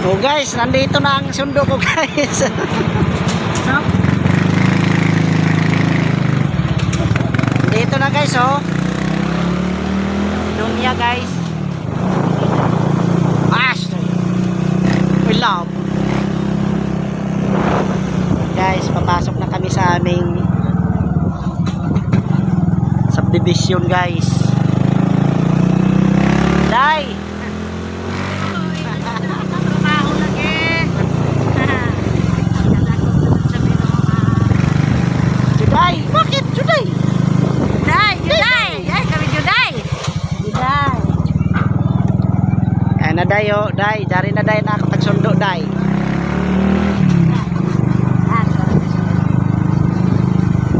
Oh guys, nandito na ang sundo ko guys. Dito na guys oh. Dunya guys. We love. Guys, papasok na kami sa aming subdivision guys. Day. Juday, bakit Juday? Juday. Ay, kami Juday. Juday. Ay na day oh, day, dari na day na ako tagsundo day.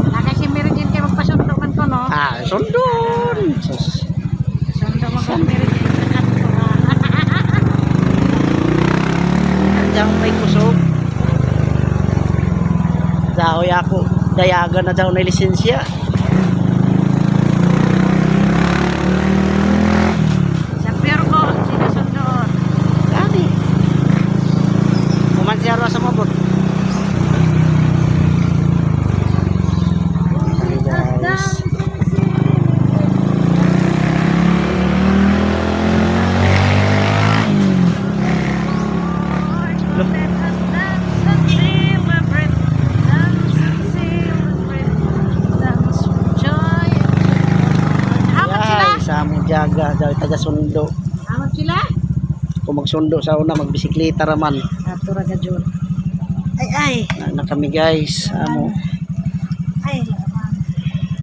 Nakasi meron din kayo magpasundo man ko no? Ah, sundon. Sundo mo kung meron din Diyan may kusog. Dahoy ako. Dayagan na daw na lisensya. sa pero ko sinusundoon. Gani. Kumansiyaro sa mabot. Hey guys. Samong jaga daw taga sundo. Amot sila? Kung magsundo sa una magbisikleta raman. Ato ra gadyon. Ay Na kami guys. Amo. ay